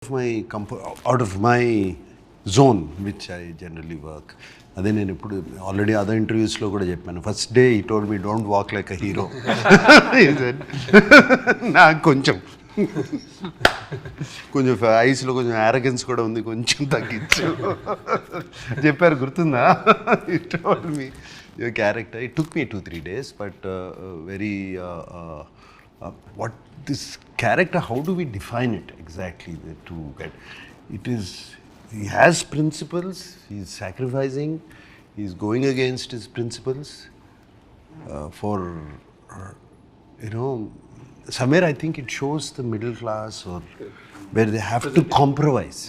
out of my zone which I generally work. అదే నేను ఇప్పుడు ఆల్రెడీ అదర్ ఇంటర్వ్యూస్లో కూడా చెప్పాను. ఫస్ట్ డే ఈ told me don't walk like a hero. నాకు కొంచెం ఐస్లో కొంచెం యారగెన్స్ కూడా ఉంది, కొంచెం తగ్గించు చెప్పారు, గుర్తుందా? ఈ told me your character. It took me 2-3 days, but very what this character, how do we define it exactly to get it? Is he has principles, he's sacrificing, he's going against his principles for somewhere I think it shows the middle class, or where they have to compromise.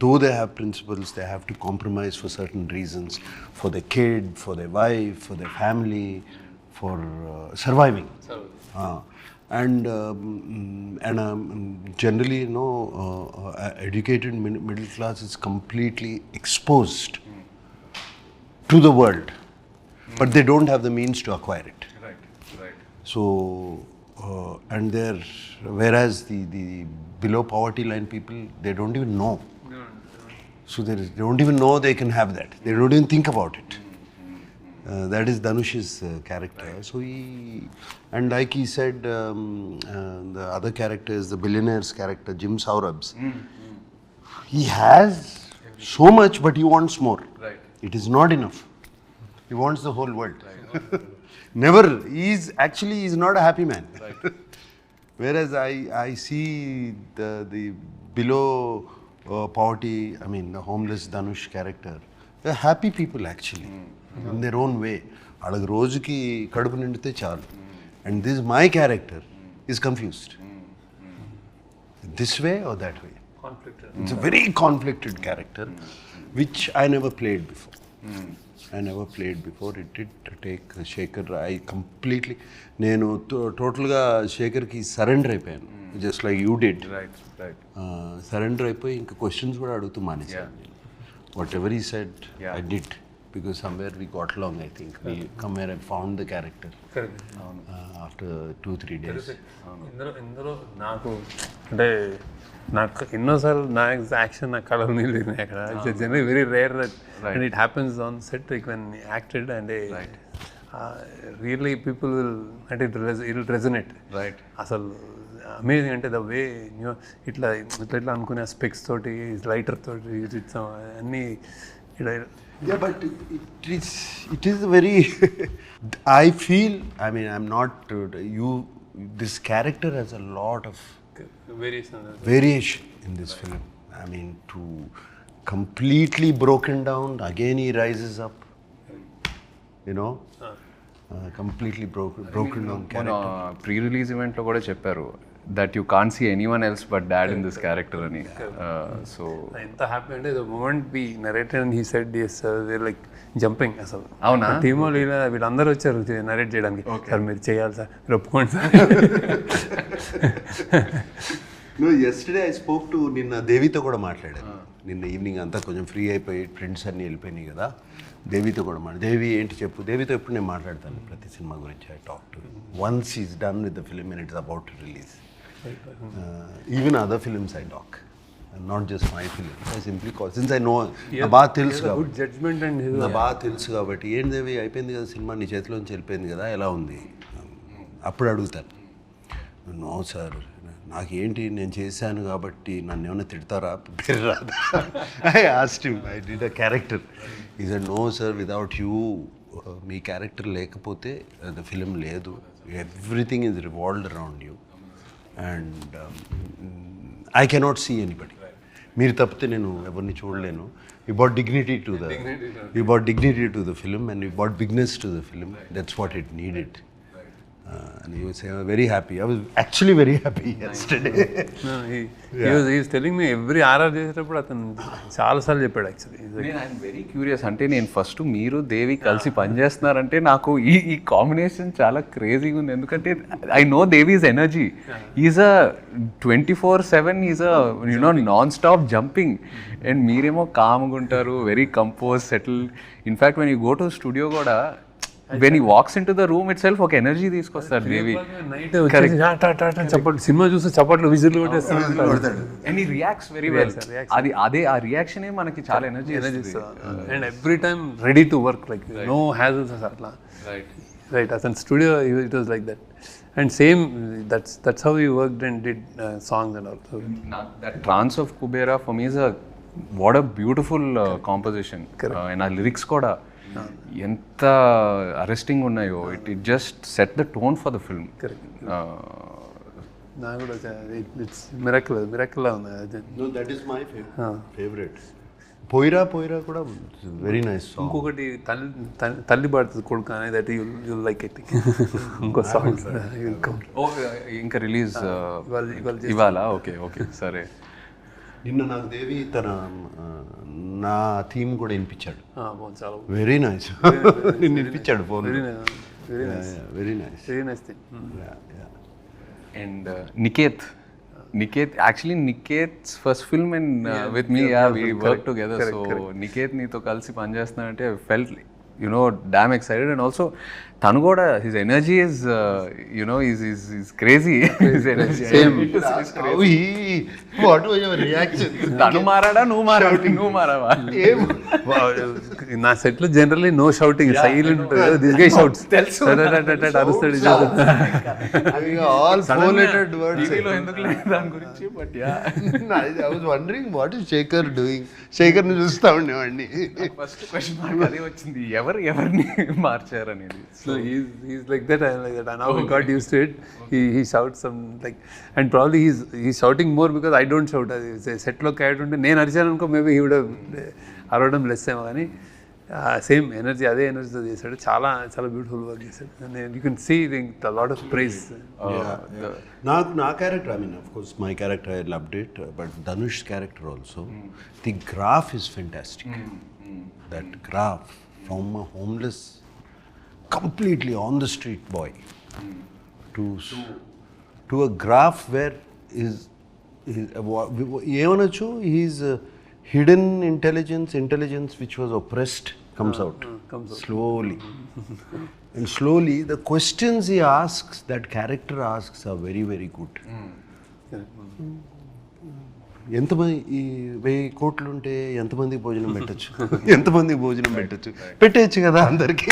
Though they have principles, they have to compromise for certain reasons, for their kid, for their wife, for their family, for surviving. And generally, educated middle class is completely exposed to the world, but they don't have the means to acquire it. Right. So, and whereas the below poverty line people, they don't even know. So they don't even know they can have that. They don't even think about it. That is Dhanush's character. Right. So and like he said, the other character is the billionaire's character, Jim Saurabh's. He has so much, but he wants more. Right. It is not enough. He wants the whole world. Right. Never. He's not a happy man. Right. Whereas I see the below poverty, I mean the homeless Dhanush character, they're happy people actually. In their own way. వాళ్ళకి రోజుకి కడుపు నిండితే చాలు. And this my character is confused. This way or that way. Conflicted. It's a very conflicted character, which I never played before. It did take Shekhar. I completely, నేను టోటల్గా శేఖర్కి surrender అయిపోయాను, just like you did. Right. Surrender అయిపోయి ఇంకా questions కూడా అడుగుతూ మానేశాను. Whatever he said, I did. Because somewhere we got along, I think. We somewhere I found the character. Correct. After 2-3 days. ఇందులో నాకు అంటే ఎన్నోసార్లు నా యాక్షన్ నా కళలు నిలిచినాయి అక్కడ. It's generally very rare and it happens on set like when acted and really people will అంటే it resonate. Right. అసలు అమేజింగ్ అంటే ద వే ఇట్లా అనుకునే స్పెక్స్ తోటి లైటర్ తోటి అన్నీ Yeah, but it is very I feel, I mean, I'm not this character has a lot of variation in this film. I mean, to completely broken down, again he rises up, completely broken down character. Pre-release event lo kuda chepparu that you can't see anyone else but dad in this character ani. So enta happy ante the moment we narrated and he said yes, they like jumping asalu avuna team lo వీళ్ళందరూ వచ్చారు narrate చేయడానికి. Sir మీరు చేయాలి sir, మీరు ఒప్పుకోండి sir. No, yesterday I spoke to నిన్న దేవితో కూడా మాట్లాడాను. నిన్న ఈవినింగ్ అంతా కొంచెం ఫ్రీ అయిపోయి ఫ్రెండ్స్ అన్నీ వెళ్ళిపోయినాయి కదా, దేవితో కూడా దేవి ఏంటి చెప్పు. దేవితో ఎప్పుడు నేను మాట్లాడతాను ప్రతి సినిమా గురించి. I talk to once is done with the film and it's about to release. Even other films I talk, and not just my film. I simply call, since I know బాగా తెలుసు కాబట్టి, ఏంటి దేవి అయిపోయింది కదా cinema, నీ చేతిలోంచి వెళ్ళిపోయింది కదా, ఎలా ఉంది అప్పుడు అడుగుతాను. నో సార్, నాకేంటి నేను చేశాను కాబట్టి నన్ను ఏమైనా తిడతారా, పేరు రాదా. I asked him, I did a character. He said no sir, without you, మీ క్యారెక్టర్ లేకపోతే ద ఫిలిం లేదు. Everything is revolved around you and I cannot see anybody. మీరు తప్పితే నేను ఎవరిని చూడలేను. You brought dignity to the film and you brought bigness to the film. That's what it needed. And he was very happy. I was actually very happy yesterday. No, he was telling me every RR చేసేటప్పుడు అతను చాలాసార్లు చెప్పాడు actually. I'm very curious. అంటే నేను first మీరు దేవి కలిసి పనిచేస్తున్నారంటే నాకు ఈ కాంబినేషన్ చాలా క్రేజీగా ఉంది. ఎందుకంటే I know Devi's energy. Is a 24/7 is a non stop jumping. And మీరేమో కామ్గా ఉంటారు, very compose, settle. In fact when you go to studio కూడా when he walks in to the room itself ఒక ఎనర్జీ తీసుకొస్తారు దేవి. నైట్ చప్పట్లు cinema చూస్తే చప్పట్లు whistle కొట్టేస్తాడు and he reacts very well. అదే ఆ రియాక్షనే మనకి చాలా energy and every time ready to work like no హ్యాజల్స్ అట్లా. రైట్ అతని studio it was like that. And same, that's how we worked and did songs and all. So that trance of Kuberaa for me is what a beautiful composition. And our lyrics kuda enta arresting unnayo. It just set the tone for the film. Correct. Na kuda it's miracle unnadi. No, that is my favorite. పోయిరా కూడా very nice song. ఇంకొకటి తల్లి పాడుతుంది కొడుకు అనేది that you like it. ఇంకో song ఇంకా release ఇవాళ. ఓకే సరే. నిన్న నాకు దేవి నా థీమ్ కూడా వినిపించాడు. చాలా వెరీ నైస్. నిన్ను వినిపించాడు phone. Very nice thing. And actually Niket's first film and with me we worked together. So Niket నీతో కలిసి పనిచేస్తున్నానంటే I felt damn excited. And also tanu kuda his energy is is crazy. His energy same. What was your reaction? tanu marada nu marava. నా set లో generally no shouting, silent. This guy shouts అరుస్తాడు. all four lettered words. టీవీలో ఎందుకు లేదు దాని గురించి. But I was wondering what is Shekhar doing. Shekhar ని చూస్తా ఉండేవాడిని. ఫస్ట్ క్వశ్చన్ మార్క్ అదే వచ్చింది, ఎవరిని మార్చారు అనేది. So he's like that, I'm like that. And now we got used to it. He shouts some like, and probably he's shouting more because I don't shout. Set lo character unte nenu archanu anko maybe he would have arodam less emo gaani same energy ade energy tho chesadu. చాలా beautiful work చేశాడు. And you can see a lot of praise. నా character, I mean of course my character I loved it, but Dhanush's character also, the graph is fantastic. That graph from a homeless, completely on the street boy to a graph where ఏమనొచ్చు, his hidden intelligence which was oppressed comes out slowly. And slowly the questions he asks, that character asks, are very very good. ఎంతమంది ఈ 1000 కోట్లు ఉంటే ఎంతమంది భోజనం పెట్టచ్చు పెట్టచ్చు కదా అందరికి.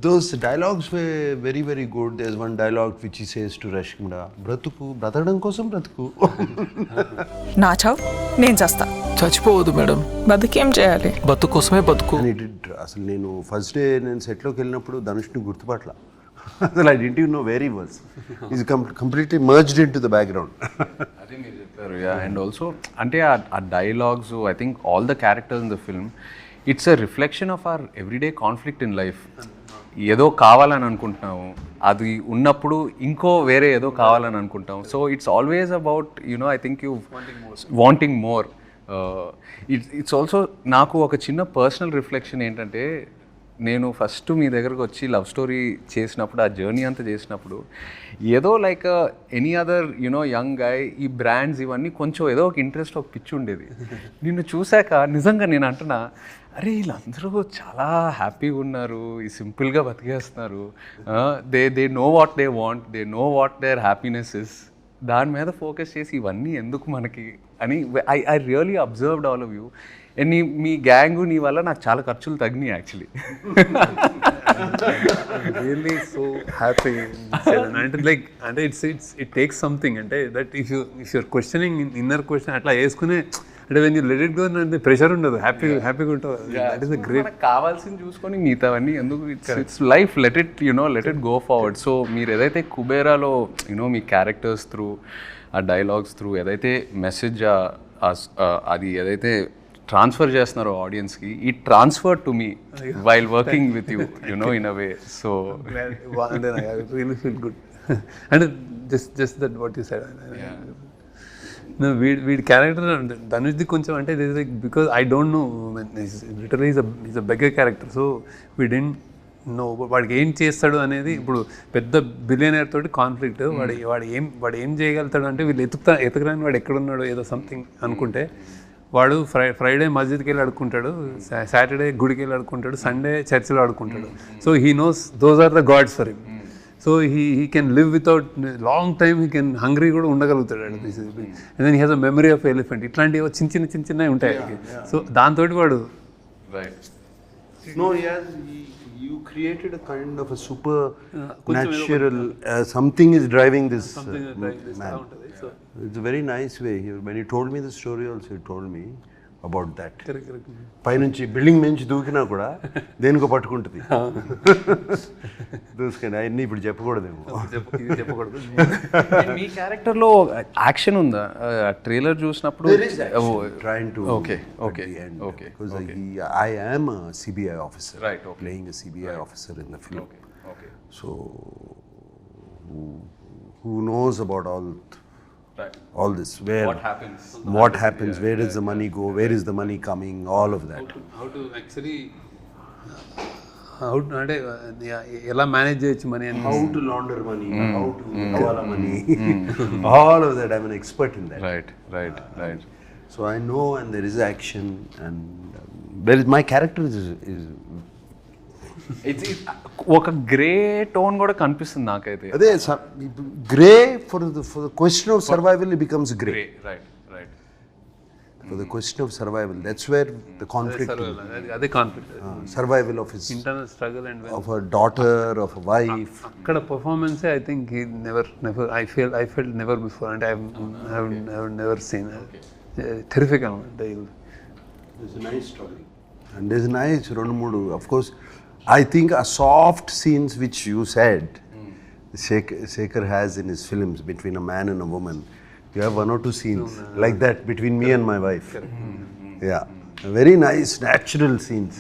Those dialogues were very very good. There's one dialogue which he says to Rashmida, బ్రతకడం కోసం బ్రతుకు. నా చావు నేను చేస్తా. చచ్చిపోవద్దు మేడం, బతుకేం చేయాలి, బతుకు కోసమే బతుకు. అసలు నేను ఫస్ట్ డే నేను సెట్లోకి వెళ్ళినప్పుడు ధనుష్ని గుర్తుపట్ల. అసలు I didn't even know where he was. He's completely merged into the background. అదే మీరు చెప్పారు. అండ్ ఆల్సో అంటే ఆ dialogues, I think all the characters in the film, it's a reflection of our everyday conflict in life. ఏదో కావాలని అనుకుంటున్నాము, అది ఉన్నప్పుడు ఇంకో వేరే ఏదో కావాలని అనుకుంటాం. So it's always about I think you wanting more. It's also నాకు ఒక చిన్న పర్సనల్ రిఫ్లెక్షన్ ఏంటంటే, నేను ఫస్ట్ మీ దగ్గరకు వచ్చి లవ్ స్టోరీ చేసినప్పుడు, ఆ జర్నీ అంతా చేసినప్పుడు, ఏదో like any other young guy, ఈ బ్రాండ్స్ ఇవన్నీ కొంచెం ఏదో ఒక ఇంట్రెస్ట్, ఒక పిచ్చి ఉండేది. నిన్ను చూశాక నిజంగా నేను అంటున్నా, అరే వీళ్ళందరూ చాలా హ్యాపీగా ఉన్నారు, ఈ సింపుల్గా బతికేస్తున్నారు, they know what they want, they know what their happiness is. దాని మీద ఫోకస్ చేసి ఇవన్నీ ఎందుకు మనకి అని I really observed all of you. And మీ గ్యాంగు నీ వల్ల నాకు చాలా ఖర్చులు తగ్గినాయి యాక్చువల్లీ. Really so happy. అంటే ఇట్ టేక్స్ సంథింగ్. అంటే that if your questioning inner question అట్లా వేసుకునే, అంటే when you let it go అంటే ప్రెషర్ ఉండదు, హ్యాపీగా ఉంటుంది. That is great. కావాల్సింది చూసుకొని మిగతావన్నీ ఎందుకు, it's life, let it go forward. So మీరు ఏదైతే కుబేరాలో మీ క్యారెక్టర్స్ త్రూ, ఆ డైలాగ్స్ త్రూ ఏదైతే మెసేజ్ అది ఏదైతే ట్రాన్స్ఫర్ చేస్తున్నారో ఆడియన్స్కి, ఈ transfer to me while working with you in a way. So really feel good. అంటే just that what you said. వీడి క్యారెక్టర్ ధనుష్ది కొంచెం అంటే because I don't know, literally is a beggar character. So we don't know వాడికి ఏం చేస్తాడు అనేది. ఇప్పుడు పెద్ద బిలియనర్ తోటి కాన్ఫ్లిక్ట్, వాడు ఏం చేయగలుగుతాడు అంటే, వీళ్ళు ఎతకరాని వాడు ఎక్కడున్నాడో ఏదో సంథింగ్ అనుకుంటే, వాడు ఫ్రైడే మస్జిద్కి వెళ్ళి అడుక్కుంటాడు, సాటర్డే గుడికి వెళ్ళి అడుక్కుంటాడు, సండే చర్చిలో అడుక్కుంటాడు. So he knows those are the gods for him. So he can live without long time, he can hungry కూడా ఉండగలుగుతాడు. And then he has a memory of elephant. ఇట్లాంటివి చిన్నవి ఉంటాయి. సో దాంతో వాడు No, you created a kind of a supernatural, something is driving this man. It's a very nice way. When you told me the story also, you told me about that. పైనుంచి building నుంచి దూకినా కూడా దేనికో పట్టుకుంటుంది. దూసుకండి అవన్నీ ఇప్పుడు చెప్పకూడదేమో. మీ క్యారెక్టర్లో action ఉందా? Trailer చూసినప్పుడు trying to okay because I am a CBI officer, right, okay. Playing a CBI officer in the film. Okay. So who knows about all this, where what happens, where does the money go, where is the money coming, all of that. how to actually అంటే ఎలా manage చేయొచ్చు money అని, how to launder money, how to hawala money, all of that. I'm an expert in that. Right. So I know, and there is action, and there is my character is ఒక grey tone కూడా కనిపిస్తుంది నాకైతే. అదే grey for the question of survival it becomes grey. Right For the question of survival, that's where the conflict, అదే conflict, survival of his, internal struggle and of a daughter, of a wife. అక్కడ performance I think he never I felt never before, అంటే I have never seen. Terrific అనమాట. There's a nice story, and there's a nice రెండు మూడు, of course. I think a soft scenes which you said Shekhar has in his films between a man and a woman. You have one or two scenes like that between me and my wife. Yeah, very nice natural scenes.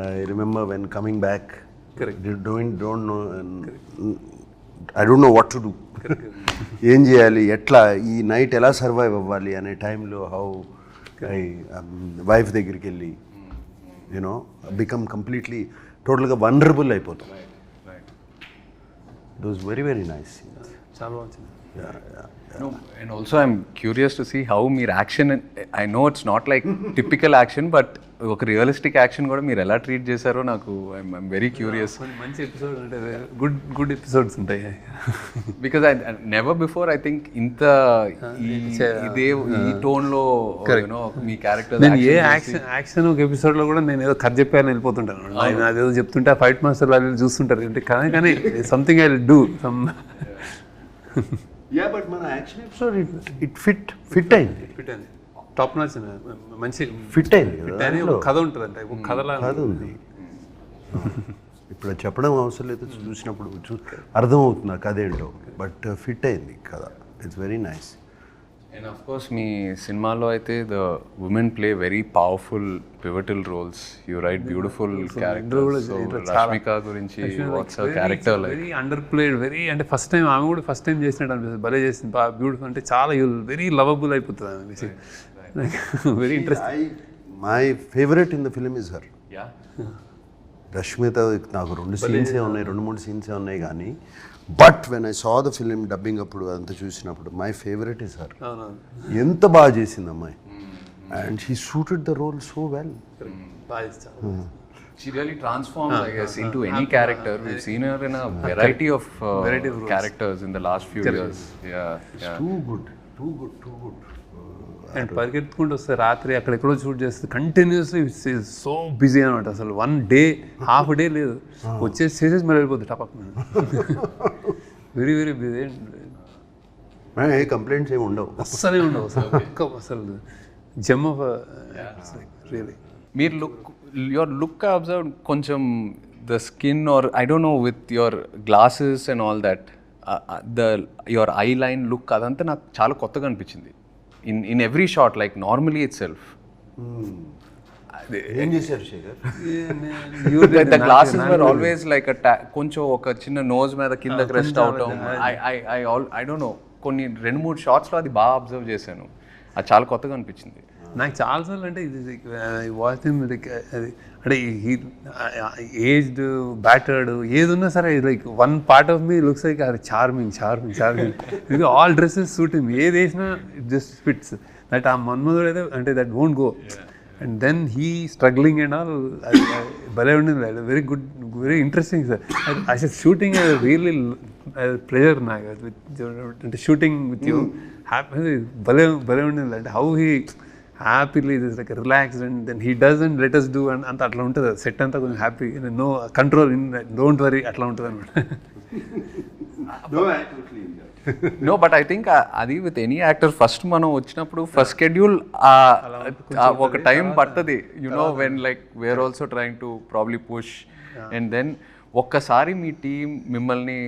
I remember when coming back, don't know, I don't know what to do. ఏం చేయాలి, ఎట్లా ఈ night ఎలా survive అవ్వాలి అనే టైంలో how I wife దగ్గరికి వెళ్ళి యూనో బికమ్ కంప్లీట్లీ టోటల్గా వనరబుల్ అయిపోతాం. It was very very nice scenes. చాలా బాగుంది. No, and also I'm curious to see how మీరు action, I know it's not like typical action, but ఒక రియలిస్టిక్ యాక్షన్ కూడా మీరు ఎలా ట్రీట్ చేశారో నాకు ఐఎమ్ వెరీ క్యూరియస్. మంచి ఎపిసోడ్ అంటే గుడ్ ఎపిసోడ్స్ ఉంటాయి. Because I never before I think ఇంత ఇదే ఈ టోన్లో మీ క్యారెక్టర్. నేను ఏ యాక్షన్ ఒక ఎపిసోడ్లో కూడా నేను ఏదో కథ చెప్పాను వెళ్ళిపోతుంటాను. ఆయన అదేదో చెప్తుంటే ఫైట్ మాస్టర్ వాళ్ళు చూస్తుంటారు అంటే కానీ something I will do some. Yeah, but మన యాక్షన్ ఎపిసోడ్ ఇట్ ఫిట్ అయింది. టాప్ నాచ్ మంచి ఫిట్ అయింది కదా. కథ ఉంటుంది అంటే కథలా కథ ఉంది. ఇప్పుడు చెప్పడం అవసరం లేదు, చూసినప్పుడు అర్థమవుతుంది కథ ఏంటో. బట్ ఫిట్ అయింది కథ. It's very nice. And of course మీ సినిమాలో అయితే the women play very powerful pivotal roles. You write beautiful characters. So Rashmika గురించి what's her character like? Very underplayed, very అంటే ఫస్ట్ టైం ఆమె కూడా ఫస్ట్ టైం చేసినట్టు అనిపిస్తుంది. భలే చేసింది, బాగా బ్యూటిఫుల్, అంటే చాలా వెరీ లవబుల్ అయిపోతుంది ఆమె. Very interesting. My favourite in the film is her. Rashmita నాకు రెండు మూడు సీన్సే ఉన్నాయి కానీ but when I saw the film dubbing అప్పుడు అంతా చూసినప్పుడు మై ఫేవరెట్ ఇస్ హర్. ఎంత బాగా చేసింది అమ్మాయి. And she suited the role so well. She really transforms, I guess, into any character. We've seen her in a variety of characters in the last few years. Yeah. Too good. And పరిగెత్తుకుంటూ వస్తే రాత్రి అక్కడెక్కడో shoot చేస్తే continuously so busy అనమాట. అసలు one day half day లేదు, చేసేసి మరి వెళ్ళిపోతుంది టపక్. Very very busy. ఏ కంప్లైంట్స్ ఏమి ఉండవు, అస్సలే ఉండవు అసలు జమ్ ఆఫ్ రియలీ. మీరు యువర్ లుక్ అబ్జర్వ్ కొంచెం the skin or I don't know with your glasses and all that your eye line look అదంతా నాకు చాలా కొత్తగా అనిపించింది. In every shot, like normally itself. ఏం చేశారు Shekhar? The glasses were always like కొంచెం ఒక చిన్న నోజ్ మీద కిందకి రెస్ట్ అవటం. I don't know, కొన్ని 2-3 షాట్స్లో అది బాగా అబ్జర్వ్ చేశాను. అది చాలా కొత్తగా అనిపించింది. నాకు చాలాసార్లు అంటే ఇది వాచ్ లైక్ అది అంటే ఏజ్డ్ బ్యాటర్డ్ ఏది ఉన్నా సరే like one part of me looks like అది చార్మింగ్ ఇది ఆల్ డ్రెస్సెస్ సూట్ హిమ్ ఏది వేసినా ఇట్ జస్ట్ ఫిట్స్ దట్ ఆ మన్మధుడు అయితే అంటే that won't go and then he struggling and all భలే ఉండింది very good very interesting sir అసలు షూటింగ్ రియల్లీ ప్లెజర్ నాకు అంటే షూటింగ్ విత్ యూ హ్యాపీ భలే ఉండింది అంటే how he happily this like relaxed and then he doesn't let us do and అంత అట్లా ఉంటుంది సెట్ అంతా కొంచెం happy no control in don't worry అట్లా ఉంటుంది అనమాట. నో బట్ ఐ థింక్ అది విత్ ఎనీ యాక్టర్ ఫస్ట్ మనం వచ్చినప్పుడు ఫస్ట్ షెడ్యూల్ ఒక టైం పడుతుంది you know when like we're also trying to probably push and then ఒక్కసారి మీ టీం మిమ్మల్ని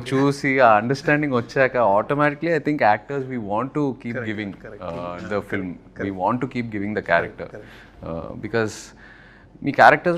చూసి ఆ అండర్స్టాండింగ్ వచ్చాక automatically I think actors we want to keep giving the film we want to keep giving the character because మీ క్యారెక్టర్స్లో